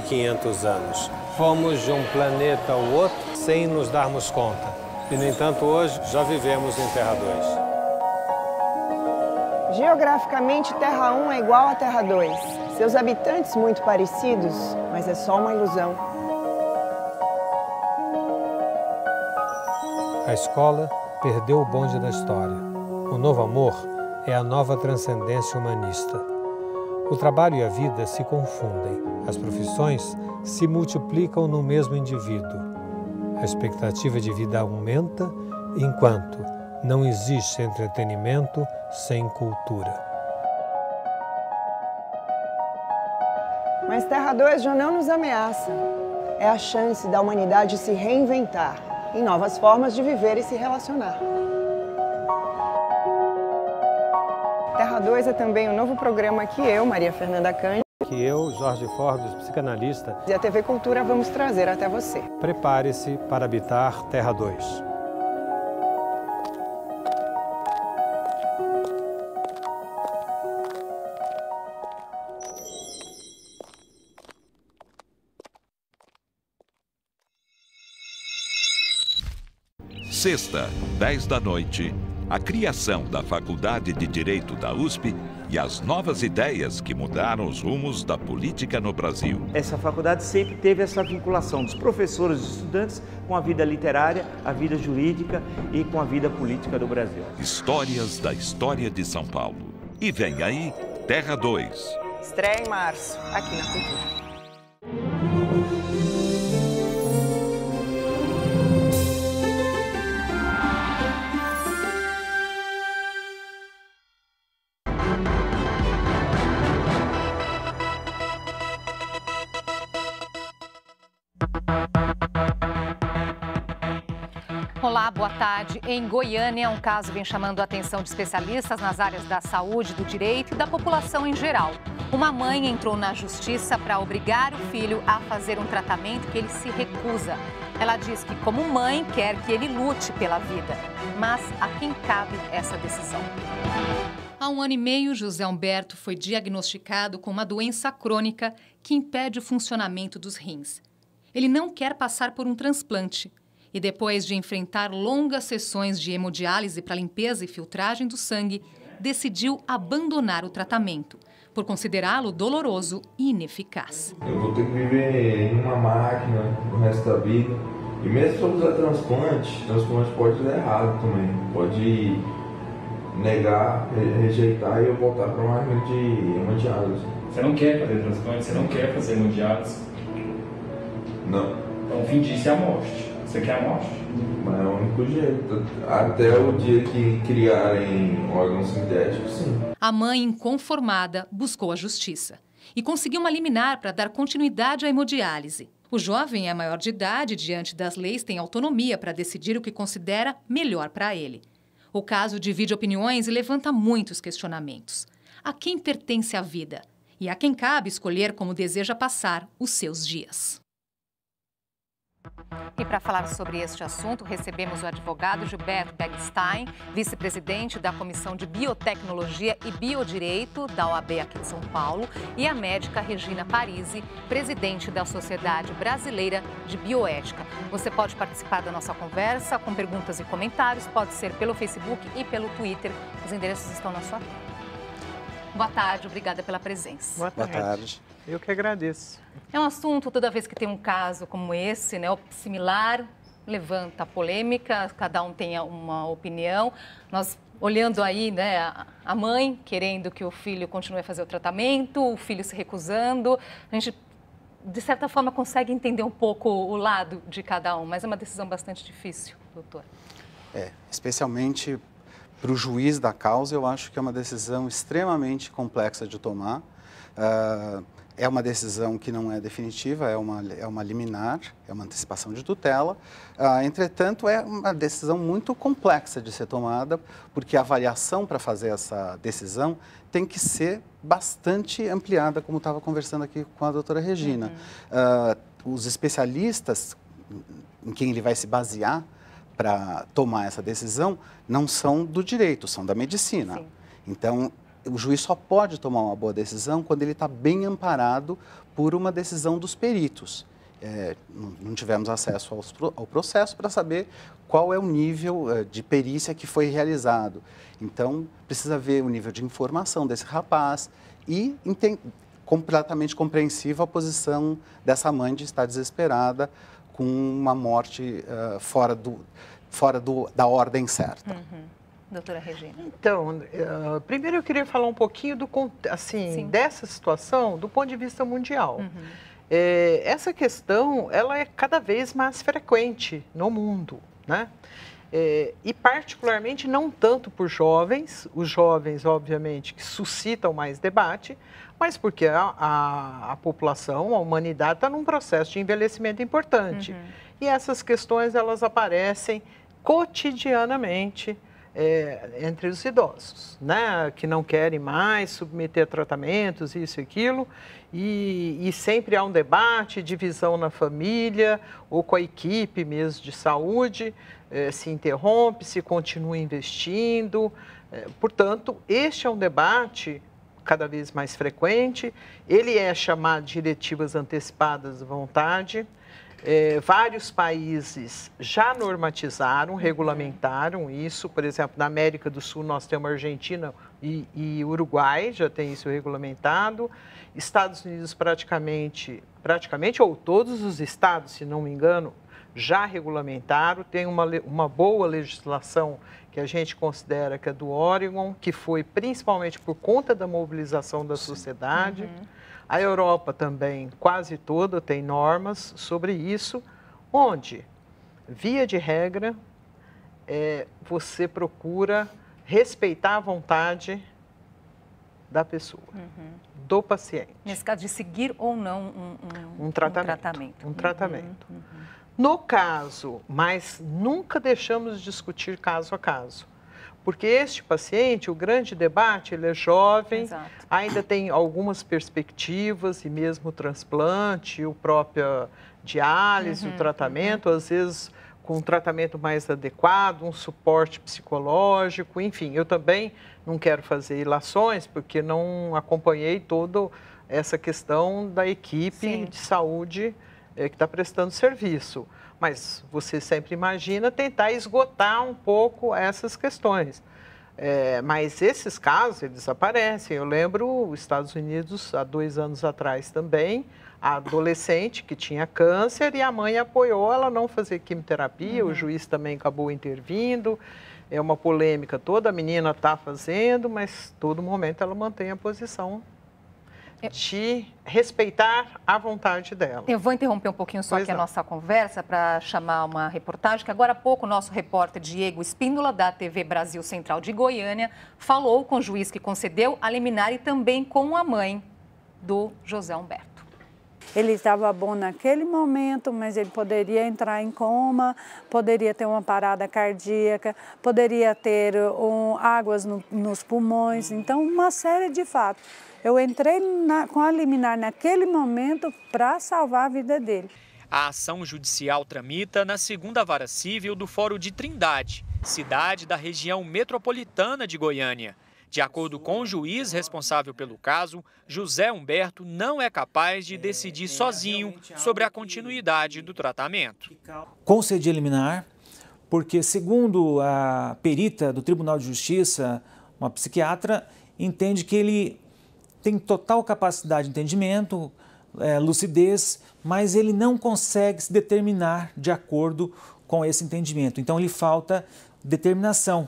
1.500 anos. Fomos de um planeta ao outro sem nos darmos conta. E, no entanto, hoje já vivemos em Terra 2. Geograficamente, Terra 1 é igual a Terra 2. Seus habitantes muito parecidos, mas é só uma ilusão. A escola perdeu o bonde da história. O novo amor é a nova transcendência humanista. O trabalho e a vida se confundem. As profissões se multiplicam no mesmo indivíduo. A expectativa de vida aumenta, enquanto não existe entretenimento sem cultura. Mas Terra 2 já não nos ameaça. É a chance da humanidade se reinventar em novas formas de viver e se relacionar. Terra 2 é também um novo programa que eu, Maria Fernanda Cândido, Que eu, Jorge Forbes, psicanalista, e a TV Cultura vamos trazer até você. prepare-se para habitar Terra 2. Sexta, 10 da noite, a criação da Faculdade de Direito da USP e as novas ideias que mudaram os rumos da política no Brasil. Essa faculdade sempre teve essa vinculação dos professores e dos estudantes com a vida literária, a vida jurídica e com a vida política do Brasil. Histórias da história de São Paulo. E vem aí, Terra 2. Estreia em março, aqui na Cultura. Olá, boa tarde. Em Goiânia, um caso vem chamando a atenção de especialistas nas áreas da saúde, do direito e da população em geral. Uma mãe entrou na justiça para obrigar o filho a fazer um tratamento que ele se recusa. Ela diz que, como mãe, quer que ele lute pela vida. Mas a quem cabe essa decisão? Há 1 ano e meio, José Humberto foi diagnosticado com uma doença crônica que impede o funcionamento dos rins. Ele não quer passar por um transplante. E depois de enfrentar longas sessões de hemodiálise para limpeza e filtragem do sangue, decidiu abandonar o tratamento, por considerá-lo doloroso e ineficaz. Eu vou ter que viver em uma máquina o resto da vida. E mesmo se eu usar transplante pode dar errado também. Pode negar, rejeitar e eu voltar para uma máquina de hemodiálise. Você não quer fazer transplante? Você não quer fazer hemodiálise? Não. Então fingir-se a morte. Você quer a morte? Mas é o único jeito. Até o dia que criarem órgãos sintéticos, sim. A mãe, inconformada, buscou a justiça e conseguiu uma liminar para dar continuidade à hemodiálise. O jovem é maior de idade, diante das leis, tem autonomia para decidir o que considera melhor para ele. O caso divide opiniões e levanta muitos questionamentos. A quem pertence a vida? E a quem cabe escolher como deseja passar os seus dias? E para falar sobre este assunto, recebemos o advogado Gilberto Bergstein, vice-presidente da Comissão de Biotecnologia e Biodireito da OAB aqui de São Paulo, e a médica Regina Parisi, presidente da Sociedade Brasileira de Bioética. Você pode participar da nossa conversa com perguntas e comentários, pode ser pelo Facebook e pelo Twitter. Os endereços estão na sua tela. Boa tarde, obrigada pela presença. Boa tarde. Eu que agradeço. É um assunto, toda vez que tem um caso como esse, né, similar, levanta polêmica, cada um tem uma opinião. Nós, olhando aí, né, a mãe querendo que o filho continue a fazer o tratamento, o filho se recusando, a gente, de certa forma, consegue entender um pouco o lado de cada um, mas é uma decisão bastante difícil, doutor. Especialmente para o juiz da causa, eu acho que é uma decisão extremamente complexa de tomar. É uma decisão que não é definitiva, é uma liminar, é uma antecipação de tutela. Entretanto, é uma decisão muito complexa de ser tomada, porque a avaliação para fazer essa decisão tem que ser bastante ampliada, como estava conversando aqui com a doutora Regina. Os especialistas em quem ele vai se basear para tomar essa decisão não são do direito, são da medicina. Sim. Então, o juiz só pode tomar uma boa decisão quando ele está bem amparado por uma decisão dos peritos. Não tivemos acesso ao processo para saber qual é o nível de perícia que foi realizado. Então, precisa ver o nível de informação desse rapaz e completamente compreensível a posição dessa mãe de estar desesperada com uma morte fora da ordem certa. Doutora Regina. Então, primeiro eu queria falar um pouquinho dessa situação do ponto de vista mundial. Essa questão, ela é cada vez mais frequente no mundo, né? E particularmente não tanto por jovens, os jovens, obviamente, que suscitam mais debate, mas porque a população, a humanidade está num processo de envelhecimento importante. E essas questões, elas aparecem cotidianamente entre os idosos, né? Que não querem mais submeter a tratamentos, isso e aquilo, e sempre há um debate, divisão na família ou com a equipe mesmo de saúde, se interrompe, se continua investindo. Portanto, este é um debate cada vez mais frequente, ele é chamado de diretivas antecipadas de vontade. Vários países já normatizaram, regulamentaram isso. Por exemplo, na América do Sul nós temos a Argentina e Uruguai, já tem isso regulamentado. Estados Unidos praticamente, ou todos os estados, se não me engano, já regulamentaram. Tem uma boa legislação que a gente considera que é do Oregon, que foi principalmente por conta da mobilização da sociedade. A Europa também, quase toda, tem normas sobre isso, onde, via de regra, você procura respeitar a vontade da pessoa, do paciente. Nesse caso, de seguir ou não um tratamento. Um tratamento. No caso, mas nunca deixamos de discutir caso a caso. Porque este paciente, o grande debate, ele é jovem, ainda tem algumas perspectivas, e mesmo o transplante, o próprio diálise, o tratamento, às vezes com um tratamento mais adequado, um suporte psicológico, enfim. Eu também não quero fazer ilações, porque não acompanhei toda essa questão da equipe de saúde que está prestando serviço. Mas você sempre imagina tentar esgotar um pouco essas questões. Mas esses casos, eles aparecem. Eu lembro os Estados Unidos, há 2 anos atrás também, a adolescente que tinha câncer e a mãe apoiou ela não fazer quimioterapia, o juiz também acabou intervindo. É uma polêmica toda, a menina está fazendo, mas todo momento ela mantém a posição de respeitar a vontade dela. Eu vou interromper um pouquinho só aqui a nossa conversa para chamar uma reportagem, que agora há pouco o nosso repórter Diego Espíndola, da TV Brasil Central de Goiânia, falou com o juiz que concedeu a liminar e também com a mãe do José Humberto. Ele estava bom naquele momento, mas ele poderia entrar em coma, poderia ter uma parada cardíaca, poderia ter águas nos pulmões, então uma série de fatos. Eu entrei com a liminar naquele momento para salvar a vida dele. A ação judicial tramita na 2ª Vara Civil do Fórum de Trindade, cidade da região metropolitana de Goiânia. De acordo com o juiz responsável pelo caso, José Humberto não é capaz de decidir sozinho sobre a continuidade do tratamento. Concedi a liminar porque, segundo a perita do Tribunal de Justiça, uma psiquiatra, entende que ele tem total capacidade de entendimento, lucidez, mas ele não consegue se determinar de acordo com esse entendimento. Então, lhe falta determinação.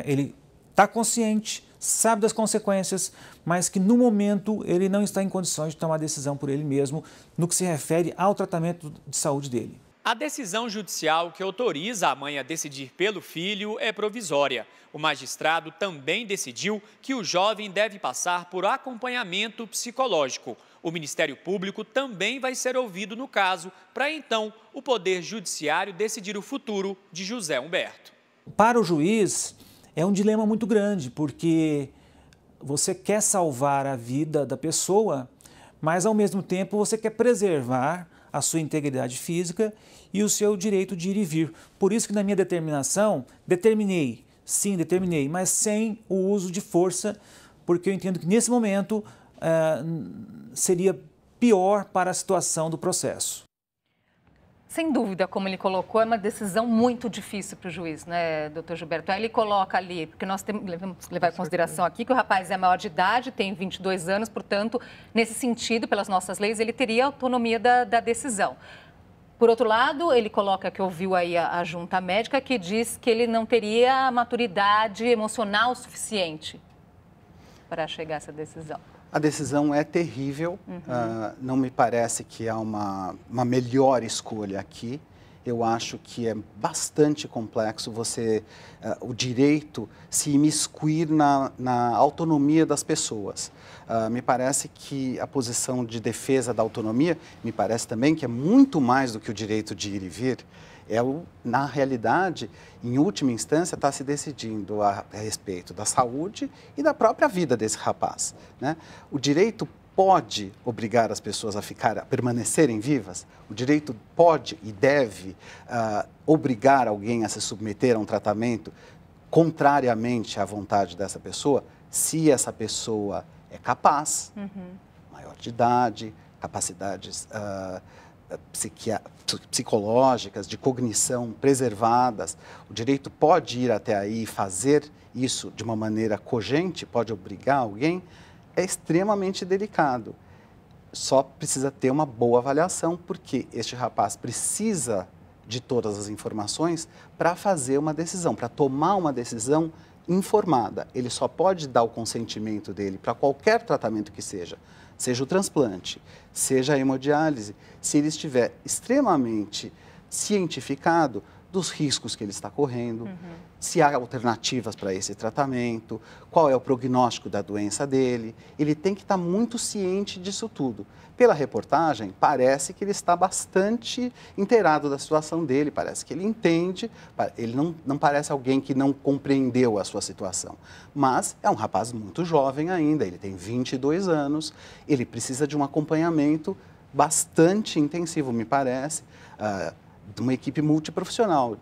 Ele está consciente, sabe das consequências, mas que no momento ele não está em condições de tomar decisão por ele mesmo no que se refere ao tratamento de saúde dele. A decisão judicial que autoriza a mãe a decidir pelo filho é provisória. O magistrado também decidiu que o jovem deve passar por acompanhamento psicológico. O Ministério Público também vai ser ouvido no caso, para então o Poder Judiciário decidir o futuro de José Humberto. Para o juiz, é um dilema muito grande, porque você quer salvar a vida da pessoa, mas ao mesmo tempo você quer preservar a sua integridade física e o seu direito de ir e vir. Por isso que na minha determinação, determinei, mas sem o uso de força porque eu entendo que nesse momento seria pior para a situação do processo. Sem dúvida, como ele colocou, é uma decisão muito difícil para o juiz, né, doutor Gilberto? Aí ele coloca ali, porque nós devemos levar em consideração aqui que o rapaz é maior de idade, tem 22 anos, portanto, nesse sentido, pelas nossas leis, ele teria autonomia da decisão. Por outro lado, ele coloca que ouviu aí a junta médica que diz que ele não teria maturidade emocional suficiente para chegar a essa decisão. A decisão é terrível, não me parece que há uma melhor escolha aqui. Eu acho que é bastante complexo o direito se imiscuir na autonomia das pessoas. Me parece que a posição de defesa da autonomia, me parece também que é muito mais do que o direito de ir e vir. Na realidade, em última instância, está se decidindo a respeito da saúde e da própria vida desse rapaz, né? O direito pode obrigar as pessoas a permanecerem vivas? O direito pode e deve obrigar alguém a se submeter a um tratamento contrariamente à vontade dessa pessoa, se essa pessoa é capaz, maior de idade, capacidades psicológicas, de cognição preservadas. O direito pode ir até aí e fazer isso de uma maneira cogente, pode obrigar alguém, é extremamente delicado. Só precisa ter uma boa avaliação, porque este rapaz precisa de todas as informações para fazer uma decisão, para tomar uma decisão informada. Ele só pode dar o consentimento dele para qualquer tratamento que seja o transplante, seja a hemodiálise, se ele estiver extremamente cientificado dos riscos que ele está correndo, se há alternativas para esse tratamento, qual é o prognóstico da doença dele. Ele tem que estar muito ciente disso tudo. Pela reportagem, parece que ele está bastante inteirado da situação dele, parece que ele entende, ele não parece alguém que não compreendeu a sua situação. Mas é um rapaz muito jovem ainda, ele tem 22 anos, ele precisa de um acompanhamento bastante intensivo, me parece, de uma equipe multiprofissional,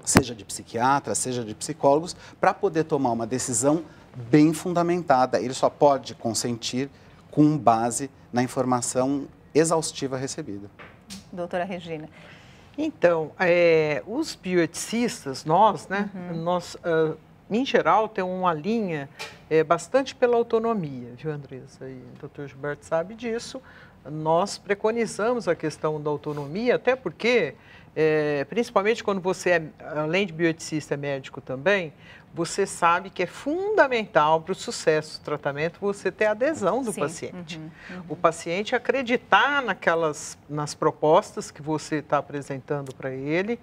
seja de psiquiatra, seja de psicólogos, para poder tomar uma decisão bem fundamentada. Ele só pode consentir com base na informação exaustiva recebida. Doutora Regina. Então, os bioeticistas, nós, em geral, temos uma linha bastante pela autonomia, viu, Andressa? E o doutor Gilberto sabe disso. Nós preconizamos a questão da autonomia, até porque, principalmente quando você, além de bioeticista, é médico também, você sabe que é fundamental para o sucesso do tratamento você ter adesão do paciente. O paciente acreditar nas propostas que você está apresentando para ele,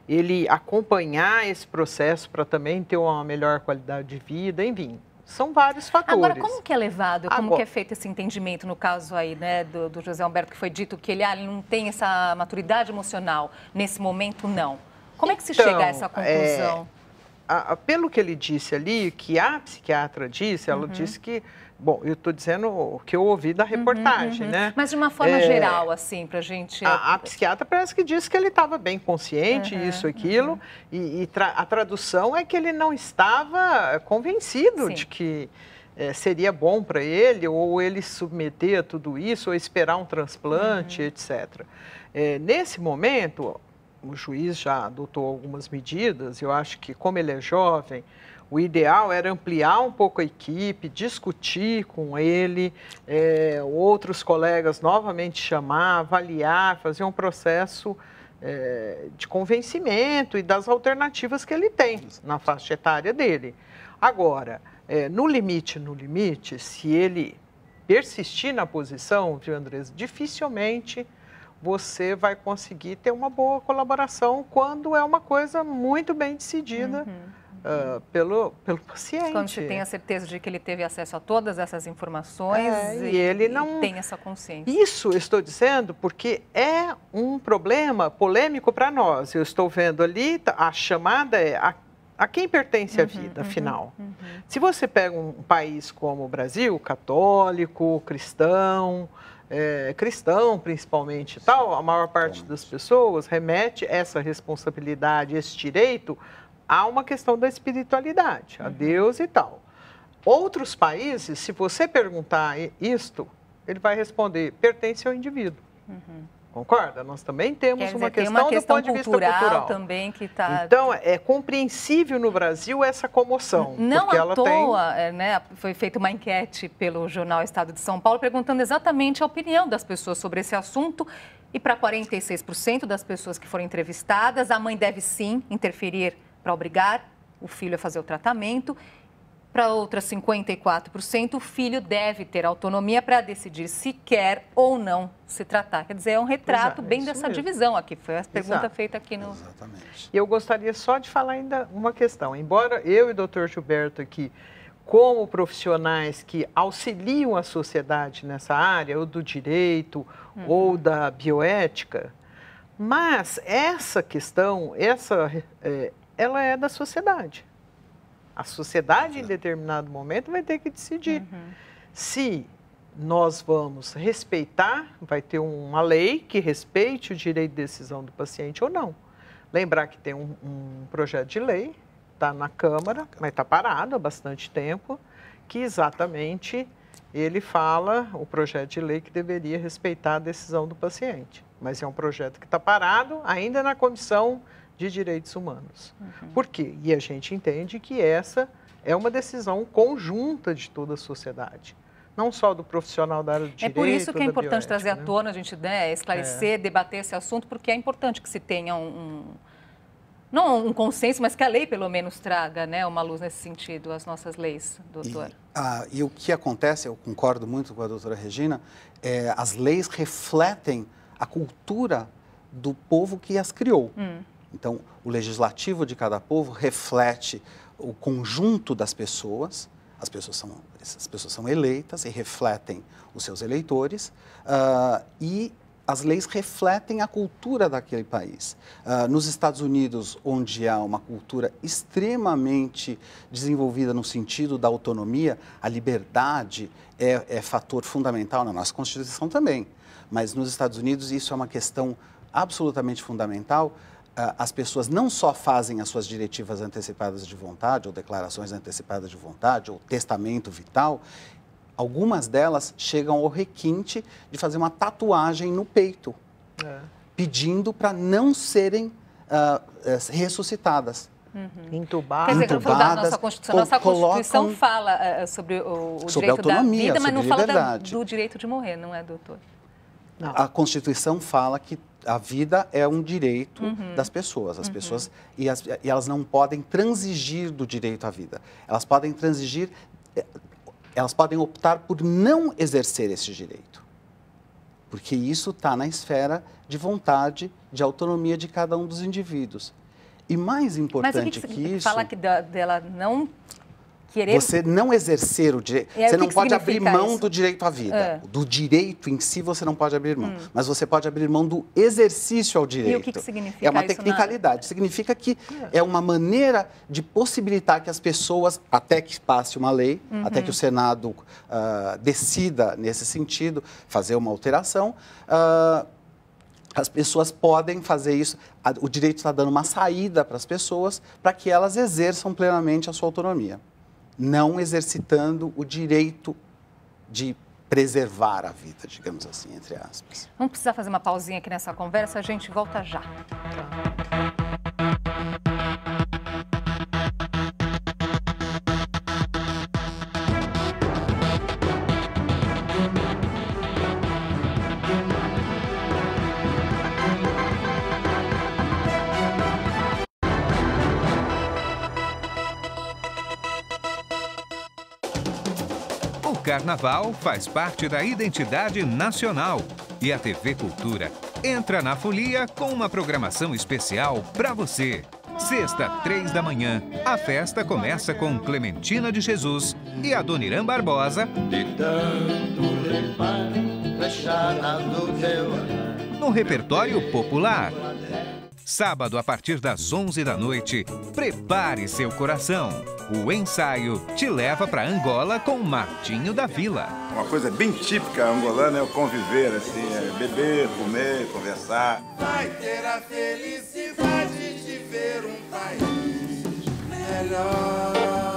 ele acompanhar esse processo para também ter uma melhor qualidade de vida, enfim. São vários fatores. Agora, como que é levado, como que é feito esse entendimento no caso aí, né, do José Humberto, que foi dito que ele não tem essa maturidade emocional, nesse momento não. Como é que se chega a essa conclusão? Pelo que ele disse ali, que a psiquiatra disse, ela disse que, bom, eu estou dizendo o que eu ouvi da reportagem, né? Mas de uma forma geral, assim, para a gente... A psiquiatra parece que disse que ele estava bem consciente, isso, aquilo, e a tradução é que ele não estava convencido de que seria bom para ele, ou ele submeter a tudo isso, ou esperar um transplante, etc. Nesse momento, o juiz já adotou algumas medidas. Eu acho que, como ele é jovem, o ideal era ampliar um pouco a equipe, discutir com ele, outros colegas novamente chamar, avaliar, fazer um processo de convencimento e das alternativas que ele tem na faixa etária dele. Agora, no limite, se ele persistir na posição, viu, Andressa, dificilmente você vai conseguir ter uma boa colaboração quando é uma coisa muito bem decidida pelo paciente. Quando você tem a certeza de que ele teve acesso a todas essas informações e ele não tem essa consciência. Isso eu estou dizendo porque é um problema polêmico para nós. Eu estou vendo ali, a chamada é a quem pertence a vida, afinal. Se você pega um país como o Brasil, católico, cristão, principalmente, tal, a maior parte das pessoas remete essa responsabilidade, esse direito, a uma questão da espiritualidade, a Deus e tal. Outros países, se você perguntar isto, ele vai responder, pertence ao indivíduo. Concorda? Nós também temos uma questão do ponto de vista cultural também que está... Então, é compreensível no Brasil essa comoção. Não porque à ela toa, né, foi feita uma enquete pelo jornal Estado de São Paulo perguntando exatamente a opinião das pessoas sobre esse assunto. E para 46% das pessoas que foram entrevistadas, a mãe deve sim interferir para obrigar o filho a fazer o tratamento. Para outras 54%, o filho deve ter autonomia para decidir se quer ou não se tratar. Quer dizer, é um retrato bem dessa divisão aqui. Foi a pergunta feita aqui no... Exatamente. E eu gostaria só de falar ainda uma questão. Embora eu e o Dr. Gilberto aqui, como profissionais que auxiliam a sociedade nessa área, ou do direito, ou da bioética, mas essa questão, ela é da sociedade. A sociedade, em determinado momento, vai ter que decidir se nós vamos respeitar, vai ter uma lei que respeite o direito de decisão do paciente ou não. Lembrar que tem um projeto de lei, está na Câmara, mas está parado há bastante tempo, que exatamente ele fala, o projeto de lei, que deveria respeitar a decisão do paciente. Mas é um projeto que está parado ainda na Comissão de Direitos Humanos. Por quê? E a gente entende que essa é uma decisão conjunta de toda a sociedade, não só do profissional da área do direito. É por isso que é importante bioética, trazer à tona, a gente esclarecer, debater esse assunto, porque é importante que se tenha não um consenso, mas que a lei pelo menos traga, né, uma luz nesse sentido, as nossas leis, doutor. E o que acontece, eu concordo muito com a doutora Regina, as leis refletem a cultura do povo que as criou. Então, o legislativo de cada povo reflete o conjunto das pessoas. Essas pessoas são eleitas e refletem os seus eleitores. E as leis refletem a cultura daquele país. Nos Estados Unidos, onde há uma cultura extremamente desenvolvida no sentido da autonomia, a liberdade é fator fundamental, na nossa Constituição também. Mas nos Estados Unidos isso é uma questão absolutamente fundamental. As pessoas não só fazem as suas diretivas antecipadas de vontade, ou declarações antecipadas de vontade, ou testamento vital, algumas delas chegam ao requinte de fazer uma tatuagem no peito, pedindo para não serem ressuscitadas. Entubadas. Quer dizer, da nossa Constituição, nossa Constituição fala sobre o direito da vida, mas não fala do direito de morrer, não é, doutor? Não. A Constituição fala que a vida é um direito das pessoas. As pessoas e elas não podem transigir do direito à vida. Elas podem transigir, elas podem optar por não exercer esse direito. Porque isso está na esfera de vontade, de autonomia de cada um dos indivíduos. E mais importante que isso... Fala que dela não... querer... Você não exercer o direito, você não pode abrir mão do direito à vida. Do direito em si você não pode abrir mão, mas você pode abrir mão do exercício ao direito. E o que significa isso? É uma tecnicalidade. Significa que é uma maneira de possibilitar que as pessoas, até que passe uma lei, até que o Senado decida nesse sentido, fazer uma alteração, as pessoas podem fazer isso. O direito está dando uma saída para as pessoas para que elas exerçam plenamente a sua autonomia, não exercitando o direito de preservar a vida, digamos assim, entre aspas. Vamos precisar fazer uma pausinha aqui nessa conversa, a gente volta já. O Carnaval faz parte da identidade nacional e a TV Cultura entra na folia com uma programação especial para você. Sexta, 3 da manhã, a festa começa com Clementina de Jesus e Adoniran Barbosa no repertório popular. Sábado, a partir das 11 da noite, prepare seu coração. O ensaio te leva para Angola com Martinho da Vila. Uma coisa bem típica angolana é o conviver, assim, beber, comer, conversar. Vai ter a felicidade de ver um país melhor.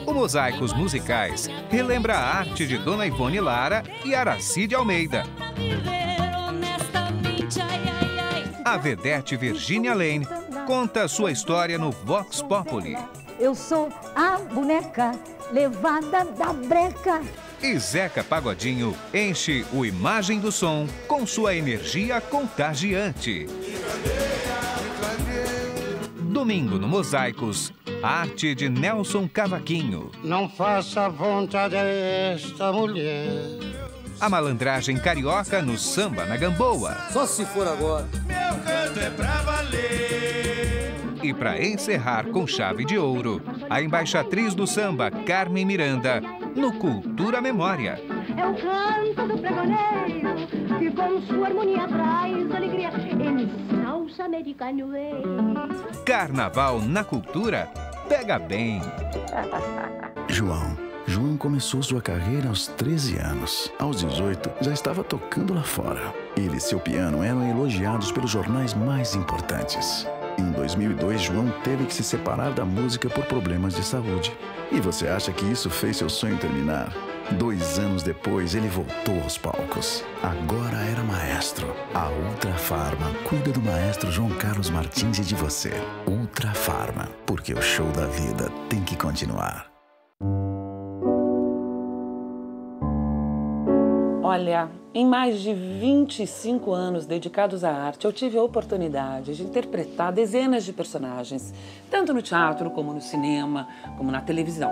O Mosaicos Musicais relembra a arte de Dona Ivone Lara e Aracide Almeida. A vedete Virginia Lane conta sua história no Vox Populi. Eu sou a boneca levada da breca. E Zeca Pagodinho enche o Imagem do Som com sua energia contagiante. Domingo no Mosaicos, a arte de Nelson Cavaquinho. Não faça vontade a esta mulher. A malandragem carioca no Samba na Gamboa. Só se for agora. Meu canto é pra valer. E para encerrar com chave de ouro, a embaixatriz do samba, Carmen Miranda, no Cultura Memória. É o canto do pregoneiro que com sua harmonia traz alegria em salsa americana. Carnaval na Cultura pega bem. João começou sua carreira aos 13 anos. Aos 18, já estava tocando lá fora. Ele e seu piano eram elogiados pelos jornais mais importantes. Em 2002, João teve que se separar da música por problemas de saúde. E você acha que isso fez seu sonho terminar? 2 anos depois, ele voltou aos palcos. Agora era maestro. A Ultra Farma cuida do maestro João Carlos Martins e de você. Ultra Farma, porque o show da vida tem que continuar. Olha, em mais de 25 anos dedicados à arte, eu tive a oportunidade de interpretar dezenas de personagens, tanto no teatro, como no cinema, como na televisão.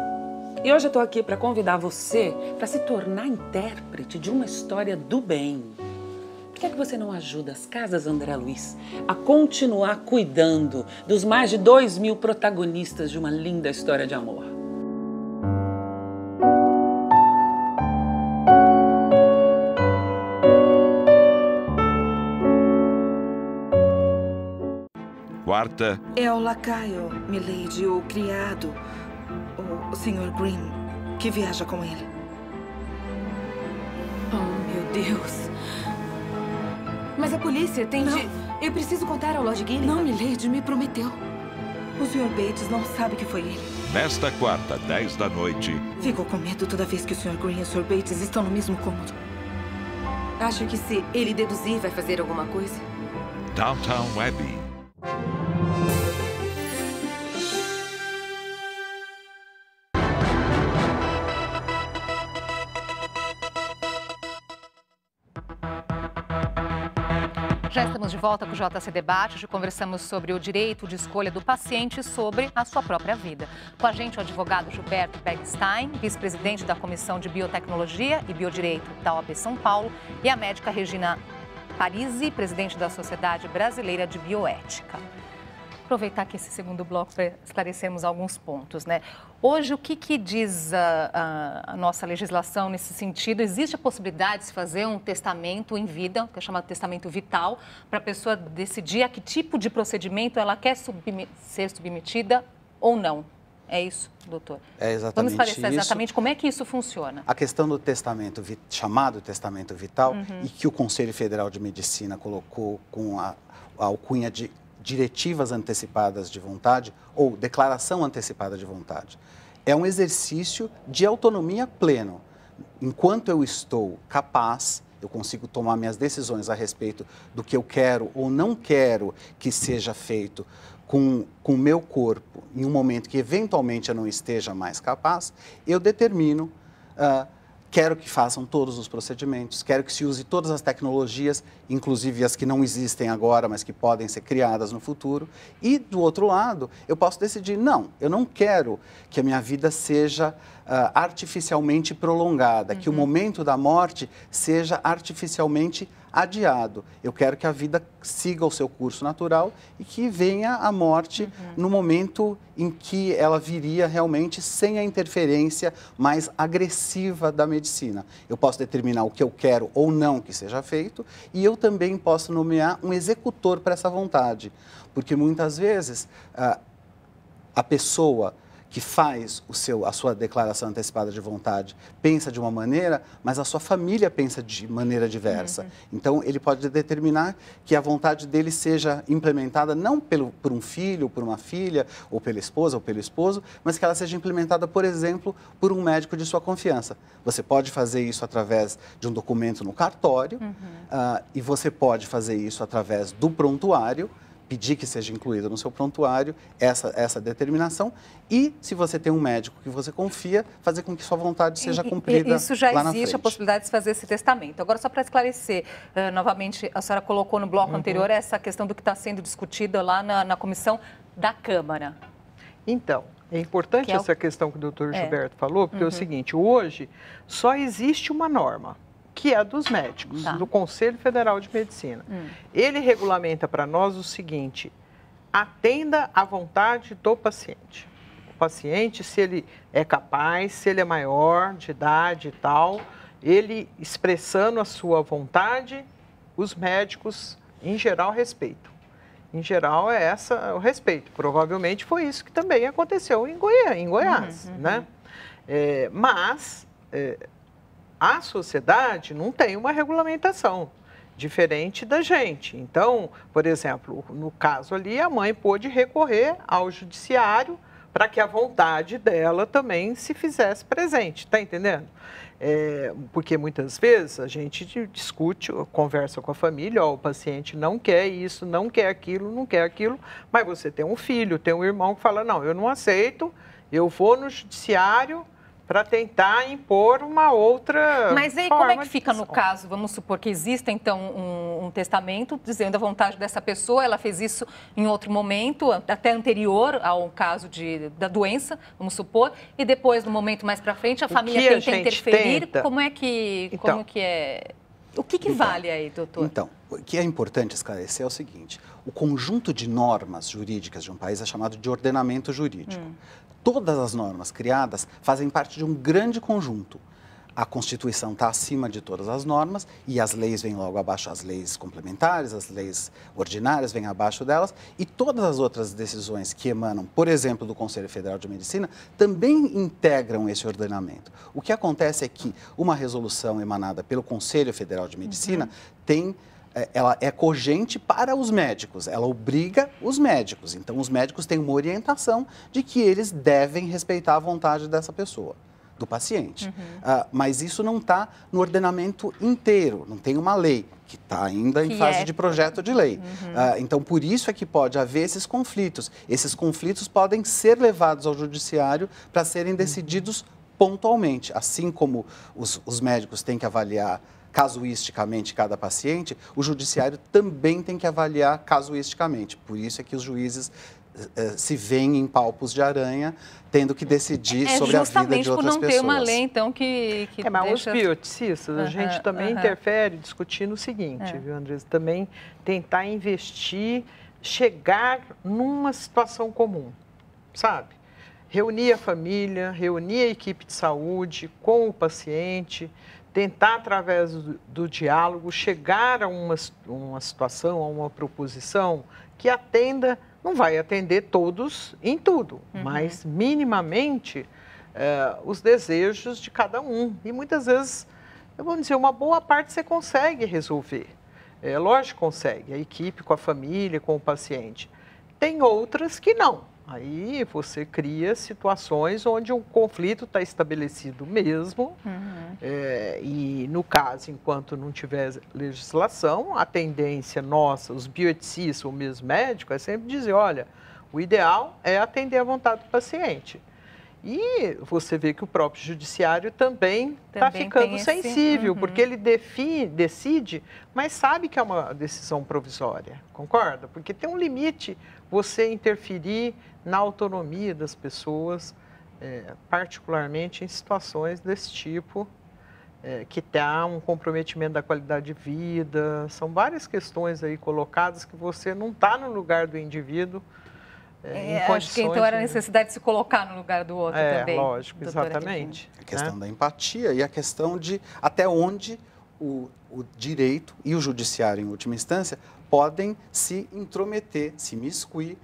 E hoje eu estou aqui para convidar você para se tornar intérprete de uma história do bem. Por que é que você não ajuda as Casas André Luiz a continuar cuidando dos mais de 2.000 protagonistas de uma linda história de amor? Quarta. É o lacaio, milady, o criado, o Sr. Green, que viaja com ele. Oh, meu Deus. Mas a polícia tem de... Eu preciso contar ao Lord Gilligan. Não, milady, me prometeu. O Sr. Bates não sabe que foi ele. Nesta quarta, 10 da noite. Fico com medo toda vez que o Sr. Green e o Sr. Bates estão no mesmo cômodo. Acho que se ele deduzir, vai fazer alguma coisa. Downton Abbey. Já estamos de volta com o JC Debate. Hoje conversamos sobre o direito de escolha do paciente sobre a sua própria vida. Com a gente o advogado Gilberto Bergstein, vice-presidente da Comissão de Biotecnologia e Biodireito da OAB São Paulo, e a médica Regina Parisi, presidente da Sociedade Brasileira de Bioética. Aproveitar aqui esse segundo bloco para esclarecermos alguns pontos, né? Hoje, o que diz a nossa legislação nesse sentido? Existe a possibilidade de se fazer um testamento em vida, que é chamado testamento vital, para a pessoa decidir a que tipo de procedimento ela quer ser submetida ou não? É isso, doutor? É exatamente isso. Vamos esclarecer exatamente como é que isso funciona. A questão do testamento, chamado testamento vital, e que o Conselho Federal de Medicina colocou com a alcunha de diretivas antecipadas de vontade ou declaração antecipada de vontade. É um exercício de autonomia pleno. Enquanto eu estou capaz, eu consigo tomar minhas decisões a respeito do que eu quero ou não quero que seja feito com o meu corpo, em um momento que eventualmente eu não esteja mais capaz, eu determino, quero que façam todos os procedimentos, quero que se use todas as tecnologias, inclusive as que não existem agora, mas que podem ser criadas no futuro. E, do outro lado, eu posso decidir, não, eu não quero que a minha vida seja artificialmente prolongada, que o momento da morte seja artificialmente adiado. Eu quero que a vida siga o seu curso natural e que venha a morte no momento em que ela viria realmente sem a interferência mais agressiva da medicina. Eu posso determinar o que eu quero ou não que seja feito e eu também posso nomear um executor para essa vontade, porque muitas vezes a pessoa que faz a sua declaração antecipada de vontade pensa de uma maneira, mas a sua família pensa de maneira diversa. Então, ele pode determinar que a vontade dele seja implementada não por um filho, por uma filha, ou pela esposa, ou pelo esposo, mas que ela seja implementada, por exemplo, por um médico de sua confiança. Você pode fazer isso através de um documento no cartório, e você pode fazer isso através do prontuário, pedir que seja incluída no seu prontuário essa determinação, e se você tem um médico que você confia, fazer com que sua vontade seja cumprida. Isso já lá na existe frente. a possibilidade de se fazer esse testamento. Agora, só para esclarecer, novamente, a senhora colocou no bloco anterior essa questão do que está sendo discutida lá na comissão da Câmara. Então, é importante essa questão que o doutor Gilberto falou, porque é o seguinte, hoje só existe uma norma, que é a dos médicos, do Conselho Federal de Medicina. Ele regulamenta para nós o seguinte: atenda à vontade do paciente. O paciente, se ele é capaz, se ele é maior de idade e tal, ele expressando a sua vontade, os médicos, em geral, respeitam. Em geral, é o respeito. Provavelmente foi isso que também aconteceu em Goiás, né? Mas a sociedade não tem uma regulamentação diferente da gente. Então, por exemplo, no caso ali, a mãe pôde recorrer ao judiciário para que a vontade dela também se fizesse presente, está entendendo? Porque muitas vezes a gente discute, conversa com a família, o paciente não quer isso, não quer aquilo, mas você tem um filho, tem um irmão que fala, não, eu não aceito, eu vou no judiciário para tentar impor uma outra. Mas aí como é que fica no caso? Vamos supor que exista, então, um testamento dizendo a vontade dessa pessoa, ela fez isso em outro momento, até anterior ao caso da doença, vamos supor, e depois, no momento mais para frente, a família tenta interferir. Como é que é? O que vale aí, doutor? Então, o que é importante esclarecer é o seguinte: o conjunto de normas jurídicas de um país é chamado de ordenamento jurídico. Todas as normas criadas fazem parte de um grande conjunto. A Constituição está acima de todas as normas e as leis vêm logo abaixo, as leis complementares, as leis ordinárias vêm abaixo delas, e todas as outras decisões que emanam, por exemplo, do Conselho Federal de Medicina, também integram esse ordenamento. O que acontece é que uma resolução emanada pelo Conselho Federal de Medicina ela é cogente para os médicos, ela obriga os médicos. Então, os médicos têm uma orientação de que eles devem respeitar a vontade dessa pessoa, do paciente. Mas isso não está no ordenamento inteiro, não tem uma lei, que está ainda em fase de projeto de lei. Então, por isso é que pode haver esses conflitos. Esses conflitos podem ser levados ao judiciário para serem decididos pontualmente. Assim como os médicos têm que avaliar casuisticamente cada paciente, o judiciário também tem que avaliar casuisticamente. Por isso é que os juízes se veem em palpos de aranha, tendo que decidir sobre a vida de outras pessoas. Justamente por não ter uma lei, então, que mas deixa... os bioticistas, a gente também interfere discutindo o seguinte, viu, Andresa? Também tentar investir, chegar numa situação comum, sabe? Reunir a família, reunir a equipe de saúde com o paciente, tentar, através do diálogo, chegar a uma situação, a uma proposição que atenda, não vai atender todos em tudo, mas minimamente os desejos de cada um. E muitas vezes, vamos dizer, uma boa parte você consegue resolver. Lógico que consegue, a equipe com a família, com o paciente. Tem outras que não. Aí você cria situações onde um conflito está estabelecido mesmo, e no caso, enquanto não tiver legislação, a tendência nossa, os bioeticistas ou mesmo médicos, é sempre dizer, olha, o ideal é atender à vontade do paciente. E você vê que o próprio judiciário também está ficando sensível, porque ele decide, mas sabe que é uma decisão provisória, concorda? Porque tem um limite você interferir na autonomia das pessoas, particularmente em situações desse tipo, que tem um comprometimento da qualidade de vida. São várias questões aí colocadas que você não está no lugar do indivíduo. Acho que então era a necessidade de se colocar no lugar do outro também. Lógico, exatamente. A questão da empatia e a questão de até onde o direito e o judiciário, em última instância, podem se intrometer, se imiscuir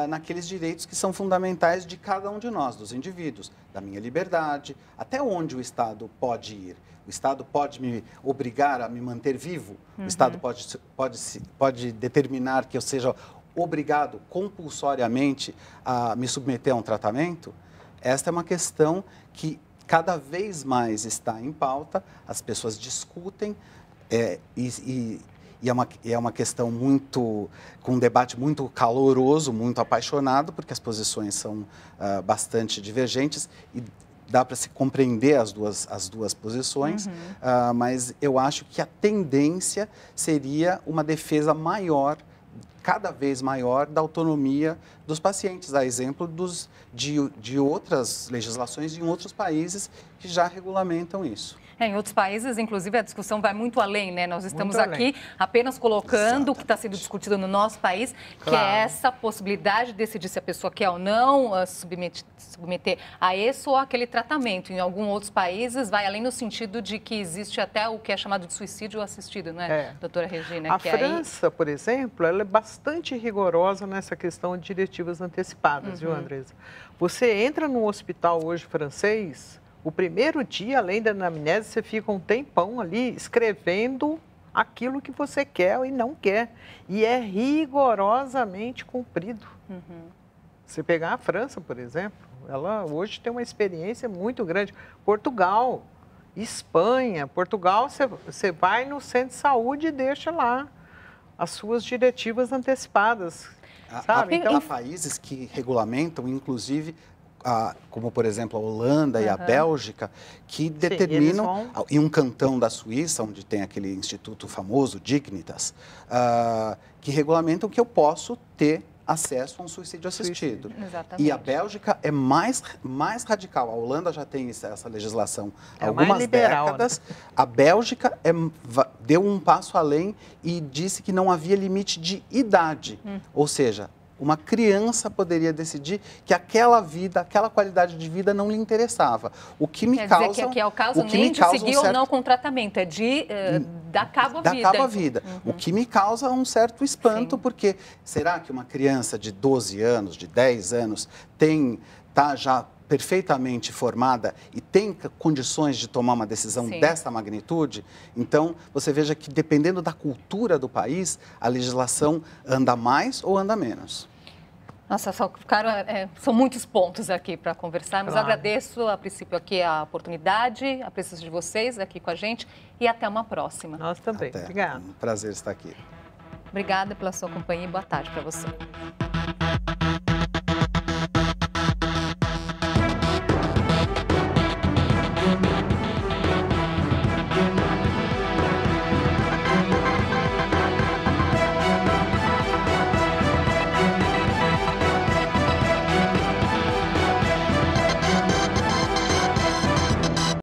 naqueles direitos que são fundamentais de cada um de nós, dos indivíduos, da minha liberdade, até onde o Estado pode ir. O Estado pode me obrigar a me manter vivo, o Estado pode determinar que eu seja obrigado compulsoriamente a me submeter a um tratamento. Esta é uma questão que cada vez mais está em pauta, as pessoas discutem e é uma questão com um debate muito caloroso, muito apaixonado, porque as posições são bastante divergentes e dá para se compreender as duas posições, mas eu acho que a tendência seria uma defesa maior, cada vez maior, da autonomia dos pacientes, a exemplo de outras legislações em outros países que já regulamentam isso. Em outros países, inclusive, a discussão vai muito além, né? Nós estamos aqui apenas colocando o que está sendo discutido no nosso país, que é essa possibilidade de decidir se a pessoa quer ou não se submeter a esse ou aquele tratamento. Em alguns outros países, vai além no sentido de que existe até o que é chamado de suicídio assistido, né, doutora Regina? A França, por exemplo, ela é bastante rigorosa nessa questão de diretivas antecipadas, viu, Andresa? Você entra num hospital hoje francês... O primeiro dia, além da anamnese, você fica um tempão ali escrevendo aquilo que você quer e não quer. E é rigorosamente cumprido. Você pegar a França, por exemplo, ela hoje tem uma experiência muito grande. Portugal, Espanha. Portugal, você vai no centro de saúde e deixa lá as suas diretivas antecipadas. Sabe? Então, há países que regulamentam, inclusive... como, por exemplo, a Holanda e a Bélgica, que determinam, e um cantão da Suíça, onde tem aquele instituto famoso, Dignitas, que regulamentam que eu posso ter acesso a um suicídio assistido. E a Bélgica é mais radical. A Holanda já tem essa legislação há algumas décadas. Né? A Bélgica deu um passo além e disse que não havia limite de idade. Ou seja, uma criança poderia decidir que aquela vida, aquela qualidade de vida não lhe interessava. O que me causa... Quer dizer que é o caso nem de seguir ou não com o tratamento, é de dar cabo à vida. Dar cabo à vida. O que me causa um certo espanto, porque será que uma criança de 12 anos, de 10 anos, está já perfeitamente formada e tem condições de tomar uma decisão dessa magnitude? Então, você veja que, dependendo da cultura do país, a legislação anda mais ou anda menos. Nossa, são muitos pontos aqui para conversarmos. Eu agradeço, a princípio, aqui a oportunidade, a presença de vocês aqui com a gente e até uma próxima. Nós também. Obrigada. Um prazer estar aqui. Obrigada pela sua companhia e boa tarde para você.